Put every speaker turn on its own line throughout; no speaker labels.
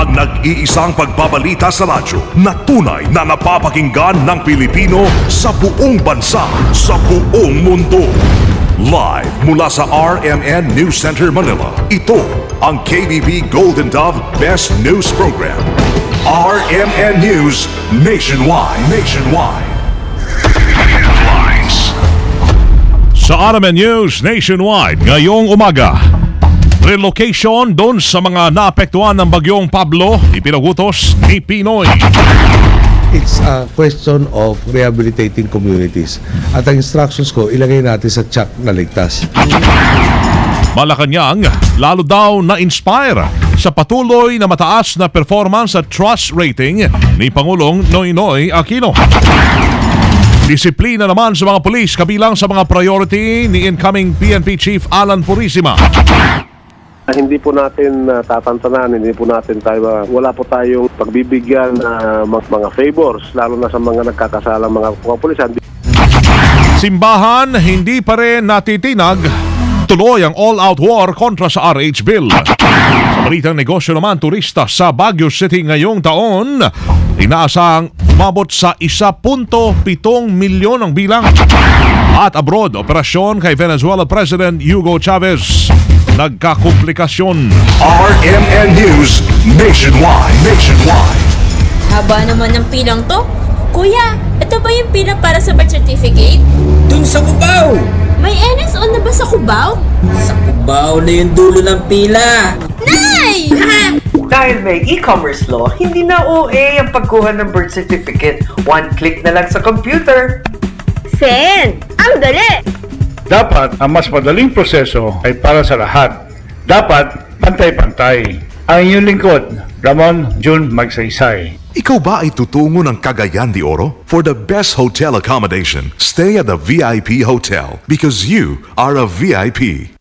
ang nag-iisang pagbabalita sa radyo na tunay na napapakinggan ng Pilipino sa buong bansa, sa buong mundo. Live mula sa RMN News Center Manila, ito ang KBB Golden Dove Best News Program. RMN News Nationwide. Headlines. Sa RMN News Nationwide ngayong umaga, relocation doon sa mga naapektuhan ng bagyong Pablo, ipinagutos ni Pinoy.
It's a question of rehabilitating communities. At ang instructions ko, ilagay natin sa check na ligtas.
Malacanang, lalo daw na-inspire sa patuloy na mataas na performance at trust rating ni Pangulong Noynoy Aquino. Disiplina naman sa mga pulis kabilang sa mga priority ni incoming PNP Chief Alan Purisima.
Hindi po natin tatantanan, wala po tayong pagbibigyan na mga favors, lalo na sa mga nagkakasalang mga pulisan.
Simbahan, hindi pa rin natitinag. Tuloy ang all-out war kontra sa RH Bill. Sa balitang negosyo naman, turista sa Baguio City ngayong taon, inaasang umabot sa 1.7 milyon ang bilang. At abroad, operasyon kay Venezuela President Hugo Chavez nagkakomplikasyon. RMN News Nationwide.
Haba naman ng pilang to. Kuya, ito ba yung pila para sa birth certificate?
Dun sa Cubao!
May NSO na ba sa Cubao?
Sa Cubao na yung dulo ng pila!
Nay!
Dahil may e-commerce law, hindi na OA ang pagkuha ng birth certificate. One click na lang sa computer.
Sen, ang dali!
Dapat ang mas madaling proseso ay para sa lahat. Dapat pantay-pantay. Ang inyong lingkod, Ramon June Magsaysay.
Ikaw ba ay tutungo ng Cagayan de Oro? For the best hotel accommodation, stay at the VIP Hotel because you are a VIP.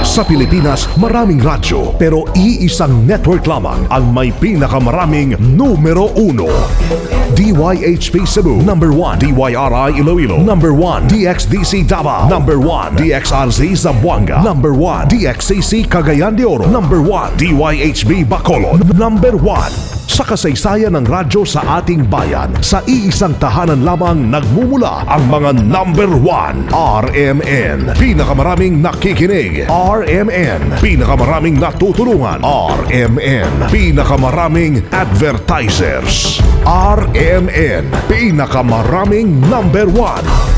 Sa Pilipinas, maraming radyo pero iisang network lamang ang may pinakamaraming numero 1. DYHP Cebu, number 1. DYRI Iloilo, number 1. DXDC Davao, number 1. DXRZ Zamboanga, number 1. DXCC Cagayan de Oro, number 1. DYHB Bacolod, number 1. Sa kasaysayan ng radyo sa ating bayan, sa iisang tahanan lamang nagmumula ang mga number 1. RMN, pinakamaraming nakikinig. RMN, pinakamaraming natutulungan. RMN, pinakamaraming advertisers. RMN, pinakamaraming number 1.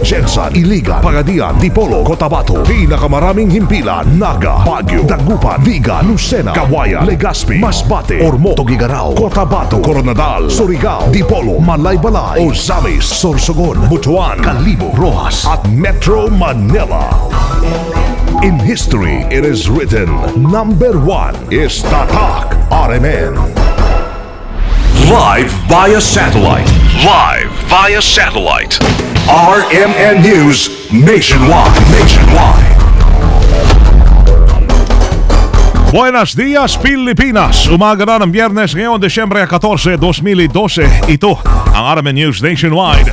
Jensan, Iligan, Pagadian, Dipolo, Cotabato, pinakamaraming himpilan. Naga, Baguio, Dagupan, Viga, Lucena, Kawayan, Legazpi, Masbate, Ormo, Tugigaraw, Cotabato, Coronadal, Surigao, Dipolo, Malaybalay, Ozamis, Sorsogon, Butuan, Calibo, Rojas at Metro Manila. In history, it is written, number 1 is Tatak RMN. Live via satellite. RMN News Nationwide. Buenos dias, Pilipinas. Umaga na ng Biyernes ngayon, Desyembre 14, 2012. Ito ang RMN News Nationwide.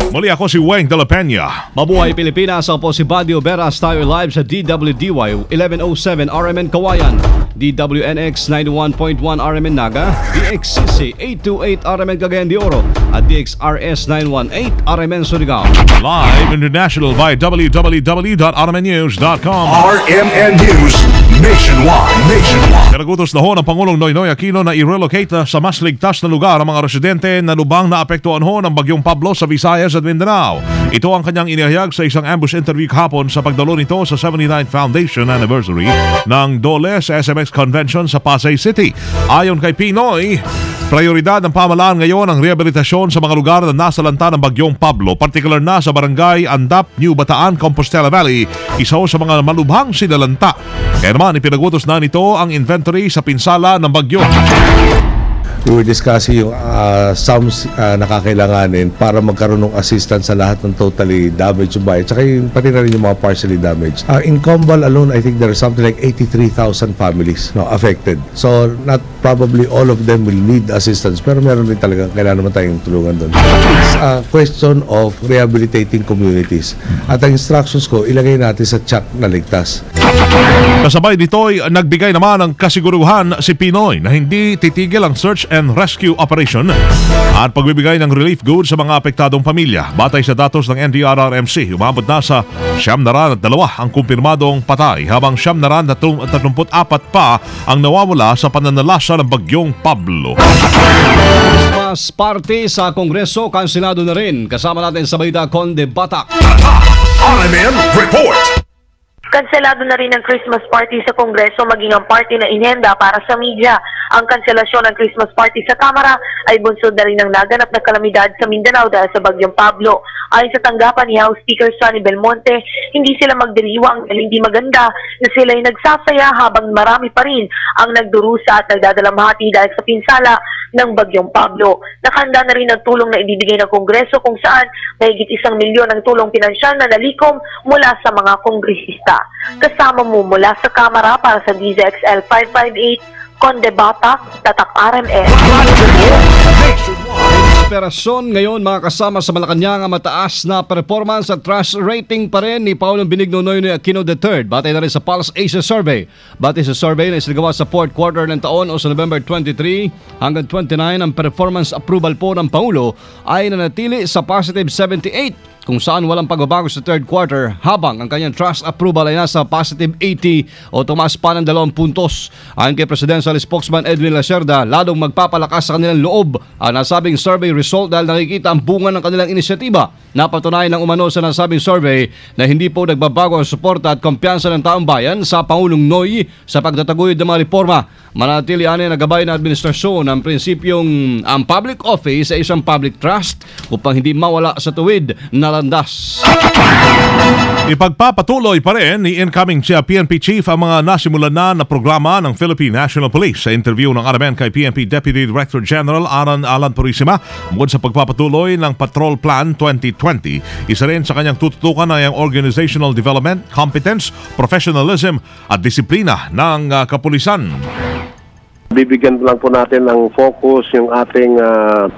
Muli ako si Weng de la Peña.
Mabuhay Pilipinas, ako po si Badio Veras. Tayo live sa DWDY 1107 RMN Kawayan, DWNX 91.1 RMN Naga, DXCC 828 RMN Cagayan de Oro at DXRS 918 RMN Surigao.
Live international by www.rmnnews.com. RMN News Nationwide. Pinagutos na ho ng Pangulong Noynoy Aquino na i-relocate na sa mas ligtas na lugar ang mga residente na lubang naapektuhan ho ng bagyong Pablo sa Visayas at Mindanao. Ito ang kanyang inihayag sa isang ambush interview kahapon sa pagdalo nito sa 79th Foundation Anniversary ng DOLE sa SMX Convention sa Pasay City. Ayon kay Pinoy, prioridad ng pamahalaan ngayon ang rehabilitasyon sa mga lugar na nasalanta ng bagyong Pablo, partikular na sa Barangay Andap, New Bataan, Compostela Valley, isa sa mga malubhang sinalanta. Kaya naman ipinagutos na nito ang inventory sa pinsala ng bagyo.
We were discussing yung sums na kakailanganin para magkaroon ng assistance sa lahat ng totally damaged yung bayan. Tsaka yung, pati na rin yung mga partially damaged. In Combal alone, I think there are something like 83,000 families affected. So, not probably all of them will need assistance. Pero meron rin talaga, kailangan naman tayong tulungan doon. It's a question of rehabilitating communities. At ang instructions ko, ilagay natin sa check na ligtas.
Kasabay dito'y nagbigay naman ng kasiguruhan si Pinoy na hindi titigil ang search and rescue operation at pagbibigay ng relief goods sa mga apektadong pamilya. Batay sa datos ng NDRRMC, umabot na sa 902 ang kumpirmadong patay habang 934 pa ang nawawala sa pananalasa ng bagyong Pablo.
Christmas party sa Kongreso, kansilado na rin. Kasama natin sa balita, Conde Batak.
RMN Report!
Kanselado na rin ang Christmas party sa Kongreso maging ang party na inhenda para sa media. Ang kanselasyon ng Christmas party sa Kamara ay bunsod na rin ng naganap na kalamidad sa Mindanao dahil sa bagyong Pablo. Ayon sa tanggapan ni House Speaker Sonny Belmonte, hindi sila magdiriwang dahil hindi maganda na sila ay nagsasaya habang marami pa rin ang nagdurusa at nagdadalamhati dahil sa pinsala ng bagyong Pablo. Nakahanda na rin ang tulong na ibibigay ng Kongreso kung saan mahigit 1 milyon ang tulong pinansyal na nalikom mula sa mga kongresista. Kasama mo mula sa Kamara para sa DZXL 558, Conde Batak, Tatak RMN.
Operasyon ngayon mga kasama sa Malacanang ang mataas na performance at trust rating pa rin ni Paulong Benigno Noynoy Aquino III. Batay na rin sa Pulse Asia Survey. Batay sa survey na isinagawa sa 4th quarter ng taon o sa November 23 hanggang 29, ang performance approval po ng Pangulo ay nanatili sa positive 78, kung saan walang pagbabago sa 3rd quarter habang ang kanyang trust approval ay nasa positive 80 o tumaas pa ng 2 puntos. Ayon kay Presidential Spokesman Edwin Lacerda, lalong magpapalakas sa kanilang loob ang nasabing survey result dahil nakikita ang bunga ng kanilang inisyatiba. Napatunayan ng umano sa nasabing survey na hindi po nagbabago ang suporta at kumpiyansa ng taong bayan sa Pangulong Noy sa pagtataguyod ng mga reforma. Manatili ani nagabay na administrasyon ang prinsipyong ang public office ay isang public trust upang hindi mawala sa tuwid na landas.
Ipagpapatuloy pa rin ni incoming PNP Chief ang mga nasimulan na programa ng Philippine National Police. Sa interview ng RMN kay PNP Deputy Director General Alan Purisima, bukod sa pagpapatuloy ng Patrol Plan 2020, isa rin sa kanyang tututukan ay ang organizational development, competence, professionalism at disiplina ng kapulisan.
Bibigyan lang po natin ng focus yung ating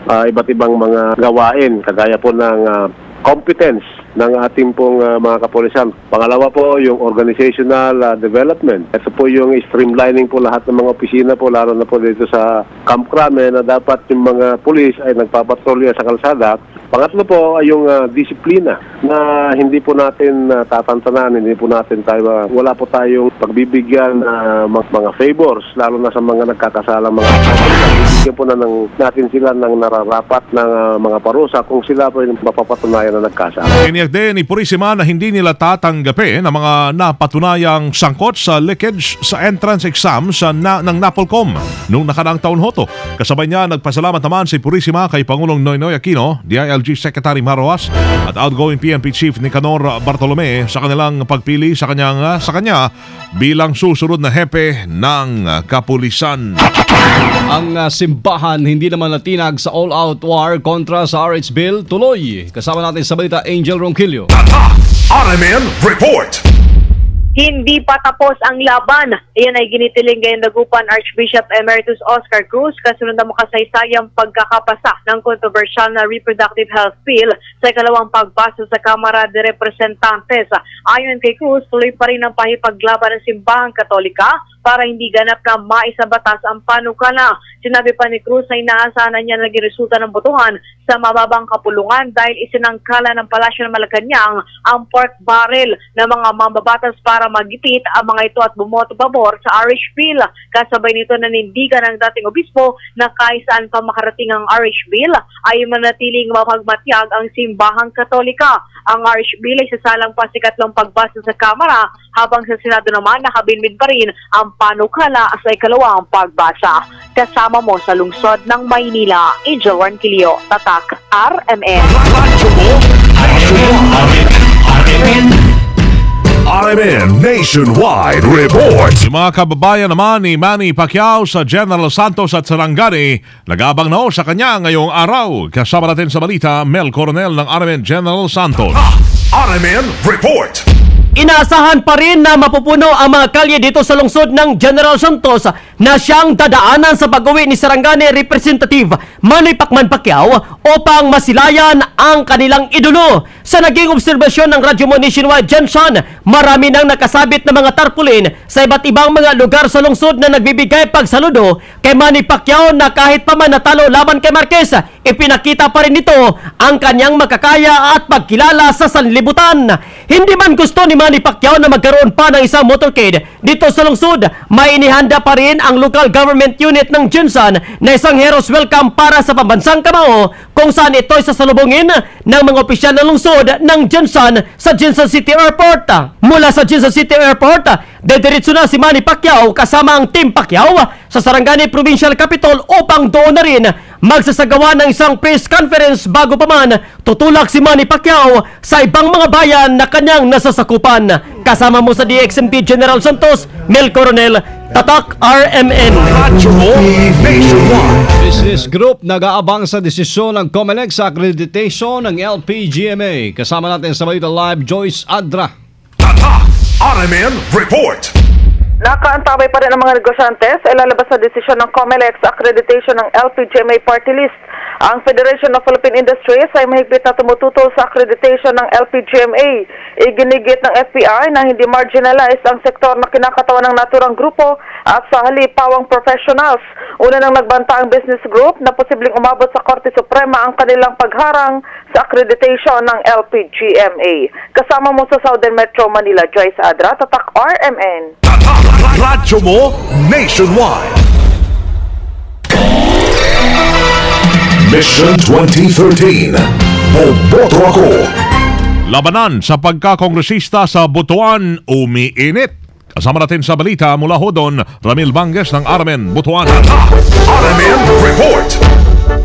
iba't ibang mga gawain, kagaya po ng competence ng ating pong mga kapulisan. Pangalawa po, yung organizational development. Ito po yung streamlining po lahat ng mga opisina po, lalo na po dito sa Camp Crame, na dapat yung mga pulis ay nagpapatrolya sa kalsada. Pangatlo po ay yung disiplina na hindi po natin tatantanan, hindi po natin tayo, wala po tayong pagbibigyan mga favors, lalo na sa mga nagkakasalang mga bibigyan po natin sila ng nararapat ng mga parusa kung sila po yung mapapatunayan na nagkasala.
Iniyak din ni Purisima na hindi nila tatanggapin ang mga napatunayang sangkot sa leakage sa entrance exam ng NAPOLCOM noong nakaraang taon hoto. Kasabay niya, nagpasalamat naman si Purisima kay Pangulong Noynoy Aquino, DILG Secretary Maroas at outgoing PNP Chief Nicanor Bartolome sa kanilang pagpili sa kanya bilang susunod na hepe ng kapulisan.
Ang simbahan hindi naman natinag sa all-out war kontra sa RH Bill tuloy. Kasama natin sa balita, Angel Ronquillo.
RMN Report!
Hindi pa tapos ang laban. Iyan ay ginitiling ngayon Dagupan Archbishop Emeritus Oscar Cruz kasunod ng makasaysayang pagkakapasa ng kontrobersyal na reproductive health bill sa ikalawang pagbasa sa Kamara de Representantes. Ayon kay Cruz, tuloy pa rin ang pahipaglaban ng simbahang Katolika para hindi ganap na maisabatas ang panukala. Sinabi pa ni Cruz na inaasahan niya naging resulta ng botohan sa mababang kapulungan dahil isinangkala ng Palasyo ng Malacanang ang pork barrel ng mga mambabatas para magipit ang mga ito at bumoto pabor sa RH Bill. Kasabay nito nanindigan ng dating obispo na kahit saan pa makarating ang RH Bill ay manatiling mapagmatyag ang simbahang Katolika. Ang RH Bill ay sasalang pa sa ikatlong pagbasa sa Kamara habang sa Senado naman nakabinbid pa rin ang panukala sa ikalawang pagbasa. Kasama mo sa lungsod ng Maynila, Angel Ronquillo, Tatak RMN.
RMN Nationwide Report. Yung mga kababayan naman ni Manny Pacquiao sa General Santos at Sarangani, nagabang na sa kanya ngayong araw. Kasama natin sa balita, Mel Coronel ng RMN General Santos. RMN Report.
Inaasahan pa rin na mapupuno ang mga kalye dito sa lungsod ng General Santos na siyang dadaanan sa pag-uwi ni Sarangani Representative Manny Pacman Pacquiao upang masilayan ang kanilang idolo. Sa naging obserbasyon ng Radyo Mo Nationwide, Jensen, marami nang nakasabit na mga tarpaulin sa iba't ibang mga lugar sa lungsod na nagbibigay pagsaludo kay Manny Pacquiao na kahit pa man natalo laban kay Marquez, ipinakita pa rin nito ang kanyang makakaya at pagkilala sa sanlibutan. Hindi man gusto ni Manny Pacquiao na magkaroon pa ng isang motorcade dito sa lungsod, may inihanda pa rin ang local government unit ng Jensen na isang hero's welcome para sa pambansang kamao kung saan ito'y sasalubungin ng mga opisyal ng lungsod ng Jensen sa Jensen City Airport. Mula sa Jensen City Airport, dediretso na si Manny Pacquiao kasama ang Team Pacquiao sa Sarangani Provincial Capital upang doon na rin magsasagawa ng isang press conference bago pa man tutulak si Manny Pacquiao sa ibang mga bayan na kanyang nasasakupan. Kasama mo sa DXMP General Santos, Mel Coronel, Tatak RMN.
Business Group nag-aabang sa desisyon ng COMELEC sa accreditation ng LPGMA. Kasama natin sa Balita Live, Joyce Adra.
Tatak RMN Report.
Nakaantabay pa rin ang mga negosyante sa ilalabas na desisyon ng COMELEC sa accreditation ng LPGMA Party List. Ang Federation of Philippine Industries ay mahigpit na tumututol sa accreditation ng LPGMA. Iginigit ng FPI na hindi marginalized ang sektor na kinakatawan ng naturang grupo at sa halip pawang professionals. Una nang nagbanta ang business group na posibleng umabot sa Korte Suprema ang kanilang pagharang sa accreditation ng LPGMA. Kasama mo sa Southern Metro Manila, Joyce Adra, Tatak RMN.
Radyo Mo Nationwide. Mission 2013. Boboto ako.
Labanan sa pagkakongresista sa Butuan umiinit. Kasama natin sa balita mula ho doon, Ramil Banges ng RMN Butuan.
RMN Report.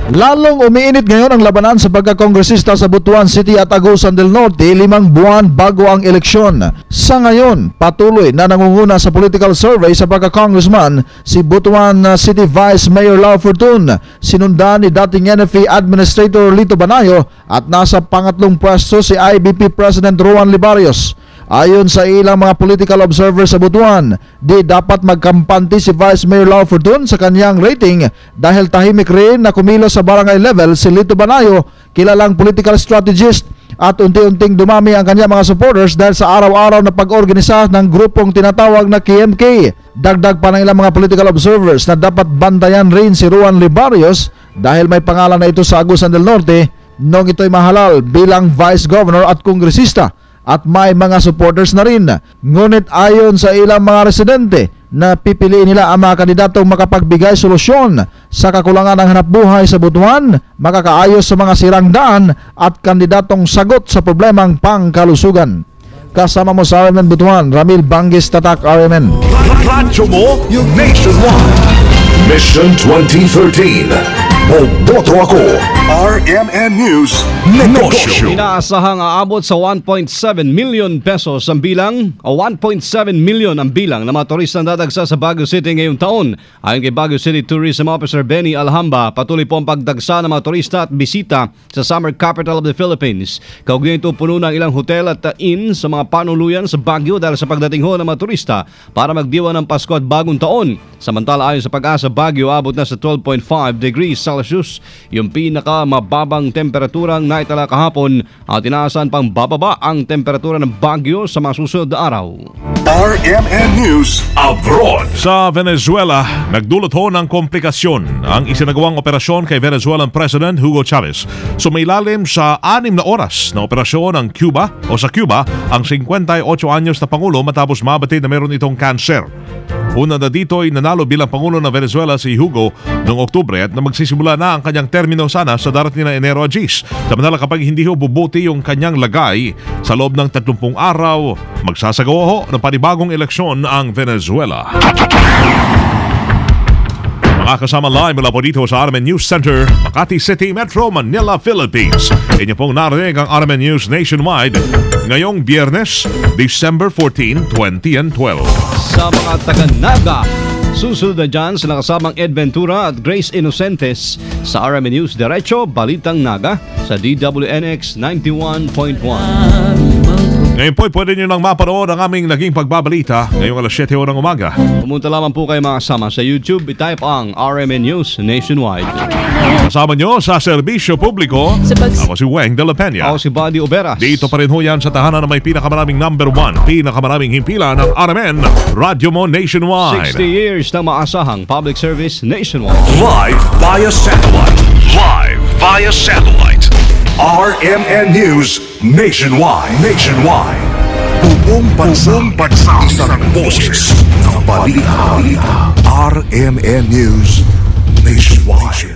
Lalong umiinit ngayon ang labanan sa pagkakongresista sa Butuan City at Agusan del Norte 5 buwan bago ang eleksyon. Sa ngayon, patuloy na nangunguna sa political survey sa pagkakongressman si Butuan City Vice Mayor Lau Fortun, sinundan ni dating NFA Administrator Lito Banayo at nasa pangatlong pwesto si IBP President Roan Libarios. Ayon sa ilang mga political observers sa Butuan, di dapat magkampante si Vice Mayor Lau Fortun sa kanyang rating dahil tahimik rin na kumilos sa barangay level si Lito Banayo, kilalang political strategist, at unti-unting dumami ang kanyang mga supporters dahil sa araw-araw na pag-organisa ng grupong tinatawag na KMK. Dagdag pa ng ilang mga political observers na dapat bantayan rin si Roan Libarios dahil may pangalan na ito sa Agusan del Norte nung ito'y mahalal bilang Vice Governor at Kongresista. At may mga supporters na rin. Ngunit ayon sa ilang mga residente na pipiliin nila ang mga kandidatong makapagbigay solusyon sa kakulangan ng hanapbuhay sa Butuan, makakaayos sa mga sirang daan at kandidatong sagot sa problemang pangkalusugan. Kasama mo sa RMN Butuan, Ramil Banges, Tatak RMN.
Radyo Mo Nationwide. Mission 2013. Boboto ako. RMN News Negosyo.
Inaasahang aabot sa 1.7 million pesos ang bilang o 1.7 million ang bilang na mga turistang dadagsa sa Baguio City ngayong taon. Ayon kay Baguio City Tourism Officer Benny Alhamba, patuloy po ang pagdagsa ng mga turista at bisita sa summer capital of the Philippines. Kaugnay ito puno ng ilang hotel at inn sa mga panuluyan sa Baguio dahil sa pagdating ho ng mga turista para magdiwa ng Pasko at Bagong Taon. Samantala ayon sa Pag-asa, Baguio abot na sa 12.5 degrees Celsius, yung pinakamababang temperaturang naitala kahapon, at inaasahan pang bababa ang temperatura ng Baguio sa mga susunod na araw.
RMN News Abroad.
Sa Venezuela, nagdulot ho ng komplikasyon ang isinagawang operasyon kay Venezuelan President Hugo Chavez. Sumailalim sa 6 na oras na operasyon ng Cuba sa Cuba ang 58 anyos na Pangulo matapos mabatid na meron itong cancer. Una na dito ay nanalo bilang Pangulo ng Venezuela si Hugo noong Oktubre at na magsisimula na ang kanyang termino sana sa darating na Enero 10. Samantala kapag hindi ho bubuti yung kanyang lagay, sa loob ng 30 araw, magsasagawa ho ng panibagong eleksyon ang Venezuela. Mga kasama live mula po dito sa RMN News Center, Makati City, Metro Manila, Philippines. Inyo pong narinig ang RMN News Nationwide ngayong Biyernes, December 14, 2012.
Sa mga taga-Naga, susunod na dyan sila kasamang Ed Ventura at Grace Inocentes sa RMN News Diretso, Balitang Naga sa DWNX 91.1.
Ngayon po, pwede nyo nang mapanood ang aming naging pagbabalita ngayong alas 7 ng umaga.
Pumunta lamang po kayo mga kasama sa YouTube. I-type ang RMN News Nationwide.
Kasama nyo sa serbisyo publiko, ako si Weng de la Peña.
Ako si Buddy Oberas.
Dito pa rin ho yan sa tahanan na may pinakamaraming number 1, pinakamaraming himpilan ng RMN, Radyo Mo Nationwide.
60 years na maasahang public service nationwide.
Live via satellite. Live via satellite. RMN News Nationwide. Buong bansa. Isang boses ng balita. RMN News Nationwide.